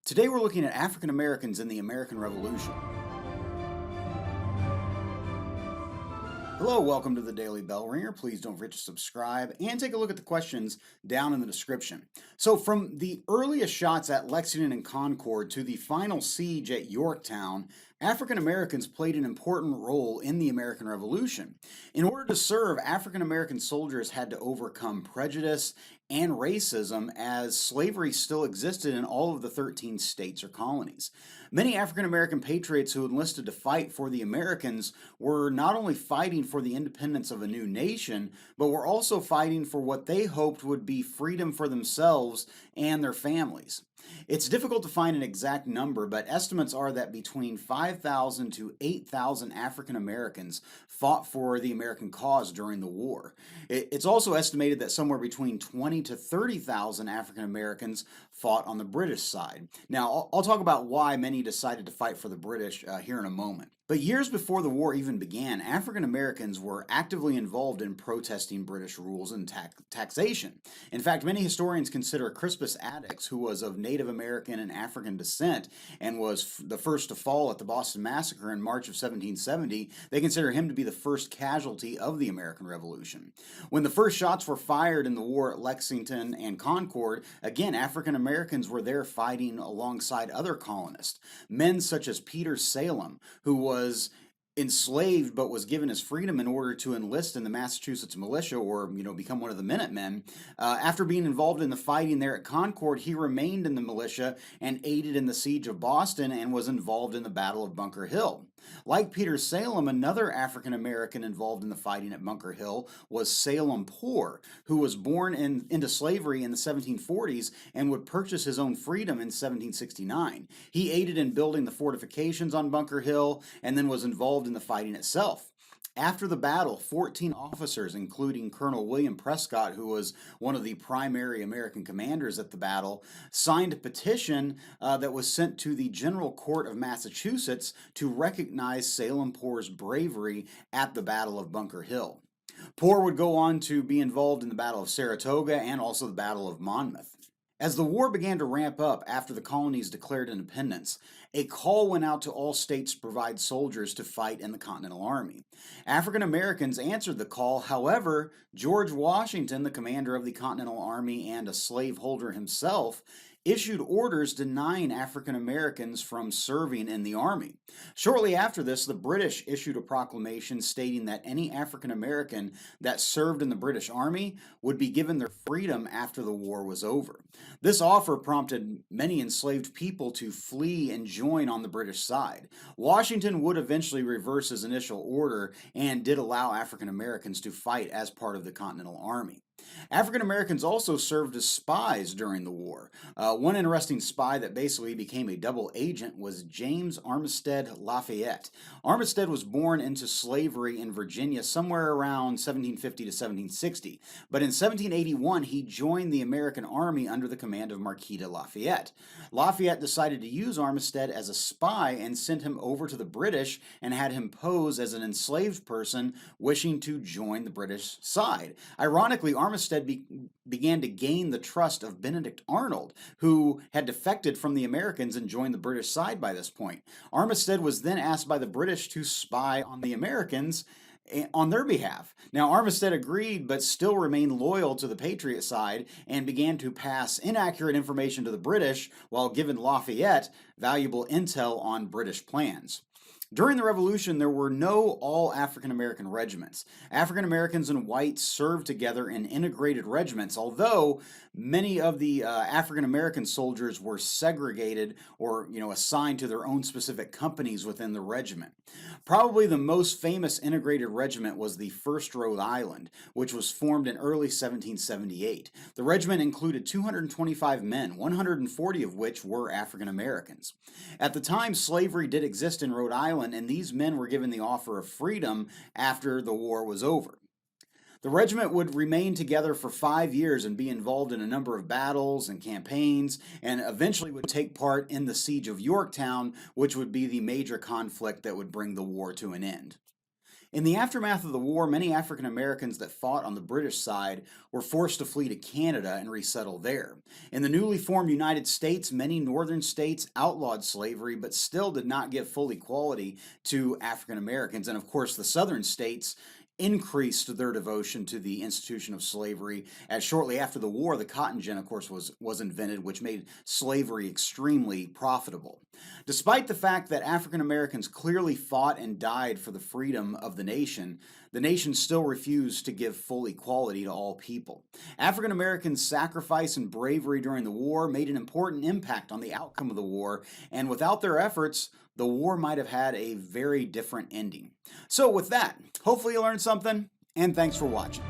Today we're looking at African Americans in the American Revolution. Hello, welcome to the Daily Bellringer. Please don't forget to subscribe and take a look at the questions down in the description. So from the earliest shots at Lexington and Concord to the final siege at Yorktown, African Americans played an important role in the American Revolution. In order to serve, African American soldiers had to overcome prejudice and racism as slavery still existed in all of the 13 states or colonies. Many African American patriots who enlisted to fight for the Americans were not only fighting for the independence of a new nation, but were also fighting for what they hoped would be freedom for themselves and their families. It's difficult to find an exact number, but estimates are that between 5,000 to 8,000 African Americans fought for the American cause during the war. It's also estimated that somewhere between 20 to 30,000 African Americans fought on the British side. Now, I'll talk about why many decided to fight for the British here in a moment. But years before the war even began, African Americans were actively involved in protesting British rules and taxation. In fact, many historians consider Crispus Attucks, who was of Native American and African descent and was the first to fall at the Boston Massacre in March of 1770, they consider him to be the first casualty of the American Revolution. When the first shots were fired in the war at Lexington and Concord, again, African Americans were there fighting alongside other colonists. Men such as Peter Salem, who was enslaved but was given his freedom in order to enlist in the Massachusetts militia or become one of the Minutemen. After being involved in the fighting there at Concord, he remained in the militia and aided in the siege of Boston and was involved in the Battle of Bunker Hill. Like Peter Salem, another African American involved in the fighting at Bunker Hill was Salem Poor, who was born into slavery in the 1740s and would purchase his own freedom in 1769. He aided in building the fortifications on Bunker Hill and then was involved in the fighting itself. After the battle, 14 officers, including Colonel William Prescott, who was one of the primary American commanders at the battle, signed a petition that was sent to the General Court of Massachusetts to recognize Salem Poor's bravery at the Battle of Bunker Hill. Poor would go on to be involved in the Battle of Saratoga and also the Battle of Monmouth. As the war began to ramp up after the colonies declared independence, a call went out to all states to provide soldiers to fight in the Continental Army. African Americans answered the call. However, George Washington, the commander of the Continental Army and a slaveholder himself, issued orders denying African Americans from serving in the Army. Shortly after this, the British issued a proclamation stating that any African American that served in the British Army would be given their freedom after the war was over. This offer prompted many enslaved people to flee and join on the British side. Washington would eventually reverse his initial order and did allow African Americans to fight as part of the Continental Army. African Americans also served as spies during the war. One interesting spy that basically became a double agent was James Armistead Lafayette. Armistead was born into slavery in Virginia somewhere around 1750 to 1760, but in 1781 he joined the American Army under the command of Marquis de Lafayette. Lafayette decided to use Armistead as a spy and sent him over to the British and had him pose as an enslaved person wishing to join the British side. Ironically, Armistead began to gain the trust of Benedict Arnold, who had defected from the Americans and joined the British side by this point. Armistead was then asked by the British to spy on the Americans on their behalf. Now, Armistead agreed, but still remained loyal to the Patriot side and began to pass inaccurate information to the British while giving Lafayette valuable intel on British plans. During the Revolution, there were no all African American regiments. African Americans and whites served together in integrated regiments, although many of the African American soldiers were segregated or assigned to their own specific companies within the regiment. Probably the most famous integrated regiment was the 1st Rhode Island, which was formed in early 1778. The regiment included 225 men, 140 of which were African Americans. At the time, slavery did exist in Rhode Island, and these men were given the offer of freedom after the war was over. The regiment would remain together for 5 years and be involved in a number of battles and campaigns, and eventually would take part in the siege of Yorktown, which would be the major conflict that would bring the war to an end. In the aftermath of the war, many African Americans that fought on the British side were forced to flee to Canada and resettle there. In the newly formed United States, many northern states outlawed slavery but still did not give full equality to African Americans. And of course, the southern states increased their devotion to the institution of slavery, as shortly after the war the cotton gin of course was invented, which made slavery extremely profitable. Despite the fact that African Americans clearly fought and died for the freedom of the nation still refused to give full equality to all people. African Americans' sacrifice and bravery during the war made an important impact on the outcome of the war, and without their efforts the war might have had a very different ending. So with that, hopefully you learned something, and thanks for watching.